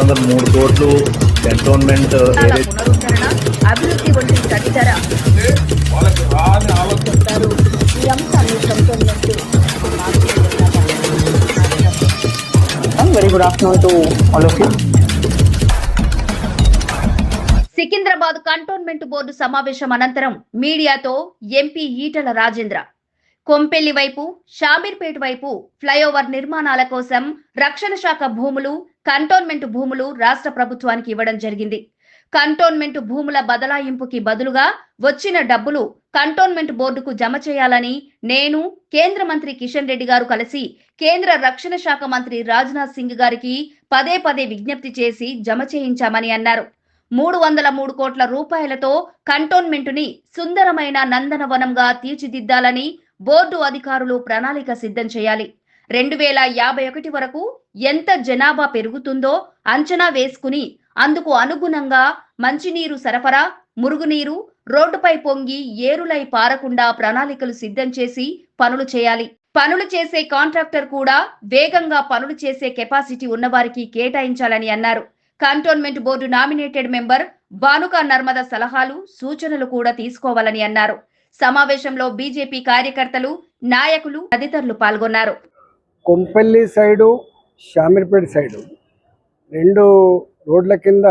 603 కోట్లు కంటోన్మెంట్ పునరుద్ధరణ అభివృద్ధి వంటి తదితర చెప్తారు. ఈ అంశాన్ని cantonment very good afternoon to all of you. Secunderabad cantonment board సమావేశం అనంతరం మీడియాతో ఎంపీ ఈటల రాజేంద్ర కొంపెల్లి వైపు, షామీర్పేట వైపు ఫ్లైఓవర్ నిర్మాణాల కోసం రక్షణ శాఖ భూములు, కంటోన్మెంట్ భూములు రాష్ట్ర ప్రభుత్వానికి ఇవ్వడం జరిగింది. కంటోన్మెంట్ భూముల బదలాయింపుకి బదులుగా వచ్చిన డబ్బులు కంటోన్మెంట్ బోర్డుకు జమ చేయాలని నేను, కేంద్ర మంత్రి కిషన్ రెడ్డి గారు కలిసి కేంద్ర రక్షణ శాఖ మంత్రి రాజ్నాథ్ సింగ్ గారికి పదే పదే విజ్ఞప్తి చేసి జమ చేయించామని అన్నారు. 303 కోట్ల రూపాయలతో కంటోన్మెంటుని సుందరమైన నందనవనంగా తీర్చిదిద్దాలని బోర్డు అధికారులు ప్రణాళిక సిద్ధం చేయాలి. 2051 వరకు ఎంత జనాభా పెరుగుతుందో అంచనా వేసుకుని అందుకు అనుగుణంగా మంచినీరు సరఫరా, మురుగునీరు రోడ్డుపై పొంగి ఏరులై పారకుండా ప్రణాళికలు సిద్ధం చేసి పనులు చేయాలి. పనులు చేసే కాంట్రాక్టర్ కూడా వేగంగా పనులు చేసే కెపాసిటీ ఉన్నవారికి కేటాయించాలని అన్నారు. Cantonment board nominated member Bhanuka Narmada సలహాలు, సూచనలు కూడా తీసుకోవాలని అన్నారు. సమావేశంలో బీజేపీ కార్యకర్తలు, నాయకులు తదితరులు పాల్గొన్నారు. కొంపెల్లి సైడు, షామీర్పేట సైడు 2 రోడ్ల కింద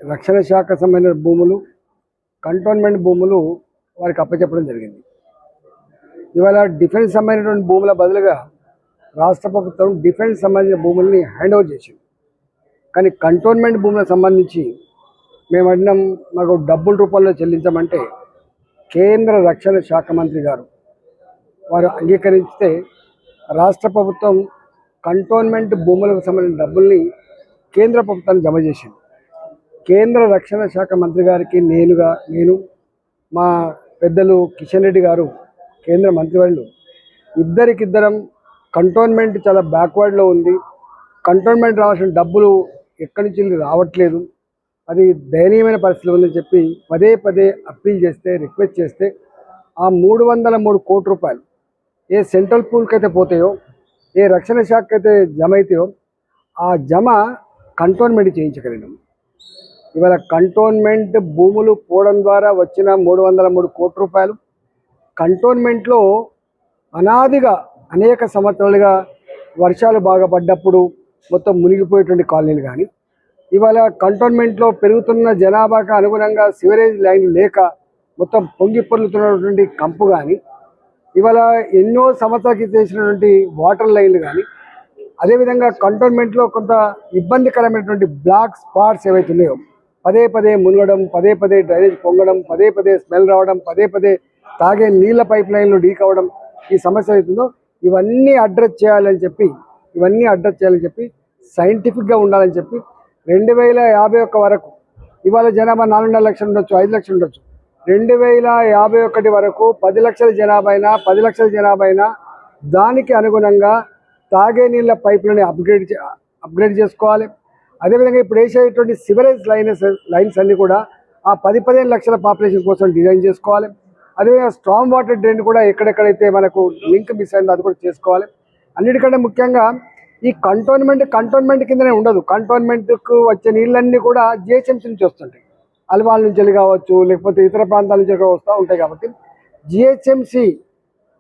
రక్షణ శాఖ సంబంధించిన భూములు, కంటోన్మెంట్ భూములు వారికి అప్పచెప్పడం జరిగింది. ఇవాళ డిఫెన్స్ సంబంధించినటువంటి భూముల బదులుగా రాష్ట్ర ప్రభుత్వం డిఫెన్స్ సంబంధించిన భూముల్ని హ్యాండ్ ఓవర్ చేసింది. కానీ కంటోన్మెంట్ భూములకు సంబంధించి మేము అడిగినాం, మాకు డబ్బుల రూపంలో చెల్లించమంటే కేంద్ర రక్షణ శాఖ మంత్రి గారు వారు అంగీకరిస్తే రాష్ట్ర ప్రభుత్వం కంటోన్మెంట్ భూములకు సంబంధించిన డబ్బుల్ని కేంద్ర ప్రభుత్వాన్ని జమ చేసింది. కేంద్ర రక్షణ శాఖ మంత్రి గారికి నేను మా పెద్దలు కిషన్ రెడ్డి గారు కేంద్ర మంత్రివర్యులు ఇద్దరికిద్దరం కంటోన్మెంట్ చాలా బ్యాక్వర్డ్లో ఉంది, కంటోన్మెంట్ రావాల్సిన డబ్బులు ఎక్కడి నుంచి రావట్లేదు, అది దయనీయమైన పరిస్థితి ఉందని చెప్పి పదే పదే అప్పీల్ చేస్తే, రిక్వెస్ట్ చేస్తే ఆ 303 కోట్ల రూపాయలు ఏ సెంట్రల్ పూల్కి అయితే పోతాయో, ఏ రక్షణ శాఖకి అయితే జమ అవుతాయో ఆ జమ కంటోన్మెంట్ చేయించగలిగినాం. ఇవాళ కంటోన్మెంట్ భూములు పోవడం ద్వారా వచ్చిన 303 కోట్ల రూపాయలు కంటోన్మెంట్లో అనాదిగా అనేక సంవత్సరాలుగా వర్షాలు బాగా పడ్డప్పుడు మొత్తం మునిగిపోయేటువంటి కాలనీలు కానీ, ఇవాళ కంటోన్మెంట్లో పెరుగుతున్న జనాభాకు అనుగుణంగా సివరేజ్ లైన్లు లేక మొత్తం పొంగి పొర్లుతున్నటువంటి కంపు కానీ, ఇవాళ ఎన్నో సంవత్సరాలకి చేసినటువంటి వాటర్ లైన్లు కానీ, అదేవిధంగా కంటోన్మెంట్లో కొంత ఇబ్బందికరమైనటువంటి బ్లాక్ స్పాట్స్ ఏవైతే ఉన్నాయో పదే పదే మునగడం, పదే పదే డ్రైనేజ్ పొంగడం, పదే పదే స్మెల్ రావడం, పదే పదే తాగే నీళ్ళ పైప్ లైన్లు లీక్ అవ్వడం, ఈ సమస్య అవుతుందో ఇవన్నీ అడ్రస్ చేయాలని చెప్పి సైంటిఫిక్గా ఉండాలని చెప్పి 2051 వరకు ఇవాళ జనాభా 4.5 లక్షలు ఉండొచ్చు, 5 లక్షలు ఉండొచ్చు, 2051 వరకు 10 లక్షల జనాభా అయినా దానికి అనుగుణంగా తాగే నీళ్ళ పైపులని అప్గ్రేడ్ చేసుకోవాలి. అదేవిధంగా ఇప్పుడు వేసేటువంటి సివరేజ్ లైన్స్ అన్నీ కూడా ఆ 10-15 లక్షల పాపులేషన్ కోసం డిజైన్ చేసుకోవాలి. అదేవిధంగా స్ట్రాంగ్ వాటర్ డ్రైన్ కూడా ఎక్కడెక్కడైతే మనకు లింక్ మిస్ అయిందో అది కూడా చేసుకోవాలి. అన్నిటికంటే ముఖ్యంగా ఈ కంటోన్మెంట్ కిందనే ఉండదు. కంటోన్మెంట్కు వచ్చే నీళ్ళన్నీ కూడా జిహెచ్ఎంసీ నుంచి వస్తుంటాయి, అల్వాల్ నుంచి వెళ్ళి కావచ్చు, లేకపోతే ఇతర ప్రాంతాల నుంచి వస్తూ ఉంటాయి. కాబట్టి జిహెచ్ఎంసీ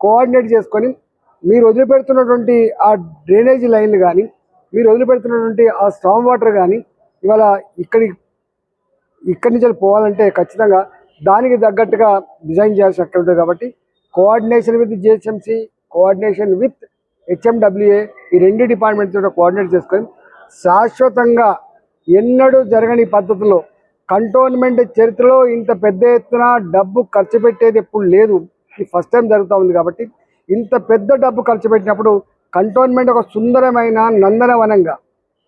కోఆర్డినేట్ చేసుకొని మీరు వదిలిపెడుతున్నటువంటి ఆ డ్రైనేజీ లైన్లు కానీ, మీరు వదిలిపెడుతున్నటువంటి ఆ స్ట్రాంగ్ వాటర్ కానీ ఇవాళ ఇక్కడి నుంచి పోవాలంటే ఖచ్చితంగా దానికి తగ్గట్టుగా డిజైన్ చేయాల్సి అక్కడ ఉంటుంది. కాబట్టి coordination with GHMC, coordination with HMWA, ఈ 2 డిపార్ట్మెంట్స్ కోఆర్డినేట్ చేసుకొని శాశ్వతంగా ఎన్నడూ జరగని పద్ధతిలో కంటోన్మెంట్ చరిత్రలో ఇంత పెద్ద ఎత్తున డబ్బు ఖర్చు పెట్టేది ఎప్పుడు లేదు, ఇది ఫస్ట్ టైం జరుగుతూ ఉంది. కాబట్టి ఇంత పెద్ద డబ్బు ఖర్చు పెట్టినప్పుడు కంటోన్మెంట్ ఒక సుందరమైన నందనవనంగా,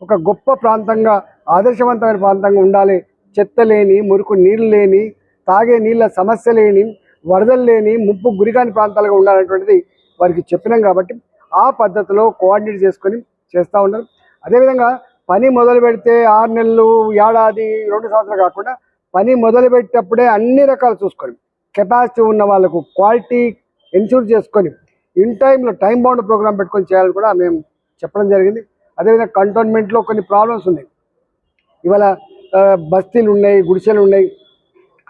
ఒక గొప్ప ప్రాంతంగా, ఆదర్శవంతమైన ప్రాంతంగా ఉండాలి. చెత్త లేని, మురికి నీళ్ళు లేని, తాగే నీళ్ళ సమస్య లేని, వరదలు లేని, ముప్పు గురికాని ప్రాంతాలుగా ఉండాలనేటువంటిది వారికి చెప్పినాం. కాబట్టి ఆ పద్ధతిలో కోఆర్డినేట్ చేసుకొని చేస్తూ ఉన్నారు. అదేవిధంగా పని మొదలు పెడితే 6 నెలలు, ఏడాది, 2 సంవత్సరాలు కాకుండా పని మొదలు పెట్టేటప్పుడే అన్ని రకాలు చూసుకొని కెపాసిటీ ఉన్న వాళ్ళకు క్వాలిటీ ఎన్ష్యూర్ చేసుకొని ఇన్ టైంలో టైం బౌండ్ ప్రోగ్రామ్ పెట్టుకొని చేయాలని కూడా మేము చెప్పడం జరిగింది. అదేవిధంగా కంటోన్మెంట్లో కొన్ని ప్రాబ్లమ్స్ ఉన్నాయి. ఇవాళ బస్తీలు ఉన్నాయి, గుడిసెలు ఉన్నాయి.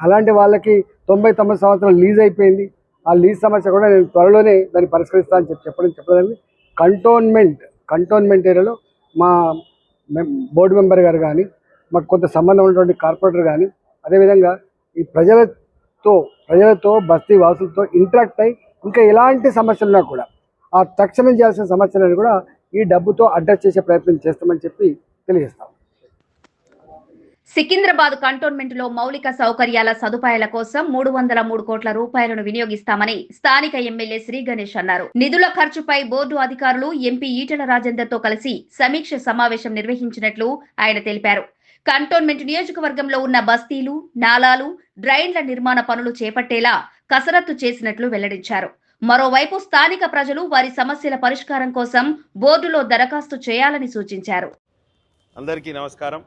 అలాంటి వాళ్ళకి 99 సంవత్సరాలు లీజ్ అయిపోయింది. ఆ లీజ్ సమస్య కూడా నేను త్వరలోనే దాన్ని పరిష్కరిస్తా అని చెప్పడం. కంటోన్మెంట్ ఏరియాలో మా బోర్డు మెంబర్ గారు కానీ, మాకు కొంత సంబంధం ఉన్నటువంటి కార్పొరేటర్ కానీ, అదేవిధంగా ఈ ప్రజలతో బస్తీ వాసులతో ఇంటరాక్ట్ అయ్యి ఇంకా ఎలాంటి సమస్యలున్నా కూడా ఆ తక్షణం చేయాల్సిన సమస్యలను కూడా ఈ డబ్బుతో అడ్రస్ చేసే ప్రయత్నం చేస్తామని చెప్పి తెలియజేస్తాం. సికింద్రాబాద్ కంటోన్మెంట్ లో మౌలిక సౌకర్యాల సదుపాయాల కోసం 303 కోట్ల రూపాయలను వినియోగిస్తామని స్థానిక ఎమ్మెల్యే శ్రీ గణేష్ అన్నారు. నిధుల ఖర్చుపై బోర్డు అధికారులు ఎంపీ ఈటెల రాజేందర్ తో కలిసి సమీక్ష సమావేశం నిర్వహించినట్లు ఆయన తెలిపారు. కంటోన్మెంట్ నియోజకవర్గంలో ఉన్న బస్తీలు, నాలాలు, డ్రైన్ల నిర్మాణ పనులు చేపట్టేలా కసరత్తు చేసినట్లు వెల్లడించారు. మరోవైపు స్థానిక ప్రజలు వారి సమస్యల పరిష్కారం కోసం బోర్డులో దరఖాస్తు చేయాలని సూచించారు. అందరికీ నమస్కారం.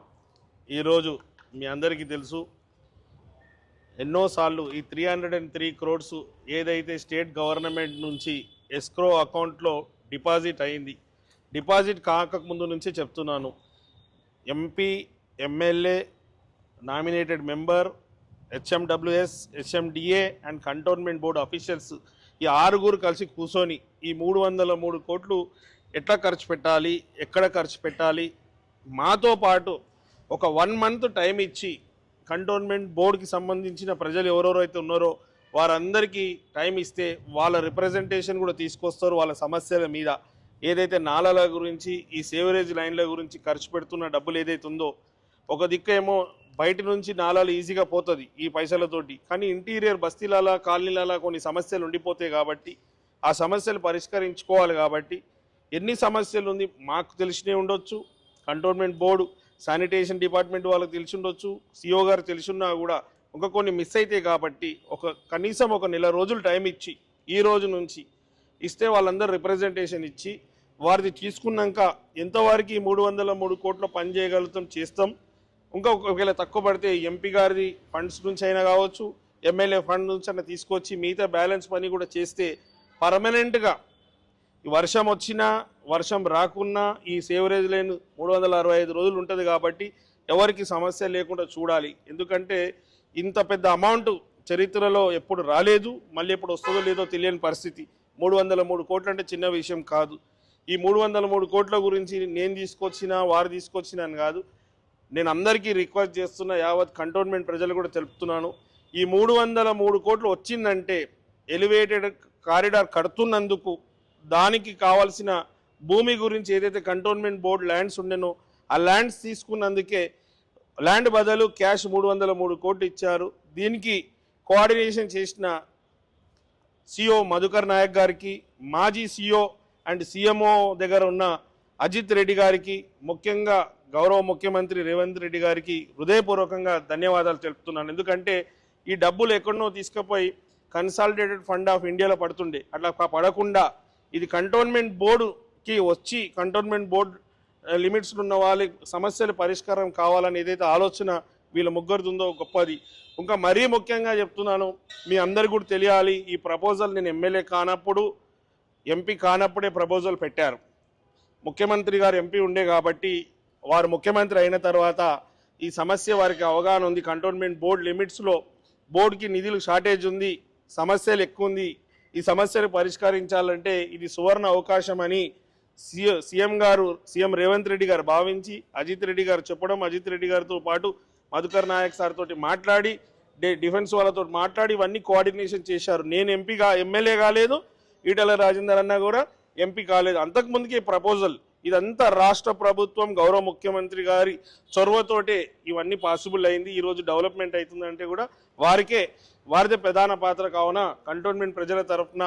ఈరోజు మీ అందరికీ తెలుసు, ఎన్నోసార్లు ఈ 303 crores ఏదైతే స్టేట్ గవర్నమెంట్ నుంచి ఎస్క్రో అకౌంట్లో డిపాజిట్ అయింది. డిపాజిట్ కాకముందు నుంచే చెప్తున్నాను, MP, MLA, nominated member, HMWS, HMDA and cantonment board officials ఈ 6 కలిసి కూర్చొని ఈ 303 కోట్లు ఎట్లా ఖర్చు పెట్టాలి, ఎక్కడ ఖర్చు పెట్టాలి, మాతో పాటు ఒక 1 month టైం ఇచ్చి కంటోన్మెంట్ బోర్డుకి సంబంధించిన ప్రజలు ఎవరెవరైతే ఉన్నారో వారందరికీ టైం ఇస్తే వాళ్ళ రిప్రజెంటేషన్ కూడా తీసుకొస్తారు. వాళ్ళ సమస్యల మీద ఏదైతే నాలాల గురించి, ఈ సేవరేజ్ లైన్ల గురించి ఖర్చు పెడుతున్న డబ్బులు ఏదైతే ఉందో, ఒక దిక్కేమో బయట నుంచి నాలాలు ఈజీగా పోతుంది ఈ పైసలతోటి, కానీ ఇంటీరియర్ బస్తీలాల, కాలనీలాల కొన్ని సమస్యలు ఉండిపోతాయి. కాబట్టి ఆ సమస్యలు పరిష్కరించుకోవాలి. కాబట్టి ఎన్ని సమస్యలు ఉంది మాకు తెలిసినే ఉండొచ్చు, కంటోన్మెంట్ బోర్డు శానిటేషన్ డిపార్ట్మెంట్ వాళ్ళకి తెలిసి ఉండొచ్చు, సిఓ గారు తెలిసిన్నా కూడా ఇంకా కొన్ని మిస్ అవుతాయి. కాబట్టి కనీసం ఒక నెల రోజులు టైం ఇచ్చి ఈ రోజు నుంచి ఇస్తే వాళ్ళందరూ రిప్రజెంటేషన్ ఇచ్చి వారిది తీసుకున్నాక ఎంతవరకు 303 కోట్ల పని చేయగలుగుతాం చేస్తాం. ఇంకా ఒకవేళ తక్కువ పడితే ఎంపీ గారిది ఫండ్స్ నుంచి అయినా కావచ్చు, ఎమ్మెల్యే ఫండ్ నుంచి అయినా తీసుకొచ్చి మిగతా బ్యాలెన్స్ పని కూడా చేస్తే పర్మనెంట్గా వర్షం వచ్చినా వర్షం రాకున్నా ఈ సేవరేజ్ లైన్ 365 రోజులు ఉంటుంది. కాబట్టి ఎవరికి సమస్య లేకుండా చూడాలి. ఎందుకంటే ఇంత పెద్ద అమౌంట్ చరిత్రలో ఎప్పుడు రాలేదు, మళ్ళీ ఎప్పుడు వస్తుందో లేదో తెలియని పరిస్థితి. 303 కోట్లు అంటే చిన్న విషయం కాదు. ఈ 303 కోట్ల గురించి నేను తీసుకొచ్చినా వారు తీసుకొచ్చినా అని కాదు, నేను అందరికీ రిక్వెస్ట్ చేస్తున్నా, యావత్ కంటోన్మెంట్ ప్రజలు కూడా తెలుపుతున్నాను. ఈ 303 కోట్లు వచ్చిందంటే ఎలివేటెడ్ కారిడార్ కడుతున్నందుకు దానికి కావాల్సిన భూమి గురించి ఏదైతే కంటోన్మెంట్ బోర్డు ల్యాండ్స్ ఉండేనో ఆ ల్యాండ్స్ తీసుకున్నందుకే ల్యాండ్ బదులు క్యాష్ 303 కోట్లు ఇచ్చారు. దీనికి కోఆర్డినేషన్ చేసిన సిఓ మధుకర్ నాయక్ గారికి, మాజీ సిఓ అండ్ సిఎంఓ దగ్గర ఉన్న అజిత్ రెడ్డి గారికి, ముఖ్యంగా గౌరవ ముఖ్యమంత్రి రేవంత్ రెడ్డి గారికి హృదయపూర్వకంగా ధన్యవాదాలు తెలుపుతున్నాను. ఎందుకంటే ఈ డబ్బులు ఎక్కడనో తీసుకుపోయి కన్సాలిడేటెడ్ ఫండ్ ఆఫ్ ఇండియాలో పడుతుండే, అట్లా పడకుండా ఇది కంటోన్మెంట్ బోర్డుకి వచ్చి కంటోన్మెంట్ బోర్డు లిమిట్స్లో ఉన్న వాళ్ళ సమస్యల పరిష్కారం కావాలని ఏదైతే ఆలోచన వీళ్ళ ముగ్గురిది ఉందో గొప్పది. ఇంకా మరీ ముఖ్యంగా చెప్తున్నాను, మీ అందరికీ కూడా తెలియాలి, ఈ ప్రపోజల్ నేను ఎమ్మెల్యే కానప్పుడు, ఎంపీ కానప్పుడే ప్రపోజల్ పెట్టారు. ముఖ్యమంత్రి గారు ఎంపీ ఉండే కాబట్టి వారు ముఖ్యమంత్రి అయిన తర్వాత ఈ సమస్య వారికి అవగాహన ఉంది. కంటోన్మెంట్ బోర్డు లిమిట్స్లో బోర్డుకి నిధులు షార్టేజ్ ఉంది, సమస్యలు ఎక్కువ ఉంది, ఈ సమస్యను పరిష్కరించాలంటే ఇది సువర్ణ అవకాశం అని సీఎం రేవంత్ రెడ్డి గారు భావించి అజిత్ రెడ్డి గారు చెప్పడం, అజిత్ రెడ్డి గారితో పాటు మధుకర్ నాయక్ సార్ తోటి మాట్లాడి, డిఫెన్స్ వాళ్ళతో మాట్లాడి ఇవన్నీ కోఆర్డినేషన్ చేశారు. నేను ఎమ్మెల్యే కాలేదు, ఈటెల రాజేందర్ అన్న కూడా ఎంపీ కాలేదు. అంతకుముందుకే ప్రపోజల్ ఇదంతా రాష్ట్ర ప్రభుత్వం గౌరవ ముఖ్యమంత్రి గారి చొరవతోటే ఇవన్నీ పాసిబుల్ అయింది. ఈరోజు డెవలప్మెంట్ అవుతుందంటే కూడా వారిదే ప్రధాన పాత్ర. కావున కంటోన్మెంట్ ప్రజల తరఫున,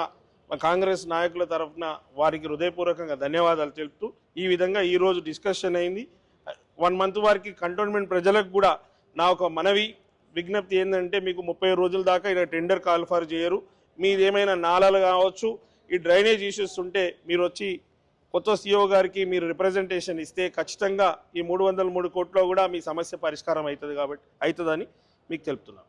కాంగ్రెస్ నాయకుల తరఫున వారికి హృదయపూర్వకంగా ధన్యవాదాలు తెలుపుతూ ఈ విధంగా ఈరోజు డిస్కషన్ అయింది. 1 month వారికి కంటోన్మెంట్ ప్రజలకు కూడా నా ఒక విజ్ఞప్తి ఏంటంటే, మీకు 30 రోజుల దాకా ఇలా టెండర్ కాల్ఫర్ చేయరు. మీది ఏమైనా నాలాలు కావచ్చు, ఈ డ్రైనేజ్ ఇష్యూస్ ఉంటే మీరు వచ్చి కొత్త సిఓ గారికి మీరు రిప్రజెంటేషన్ ఇస్తే ఖచ్చితంగా ఈ 303 కోట్లో కూడా మీ సమస్య పరిష్కారం అవుతుందని మీకు తెలుపుతున్నాను.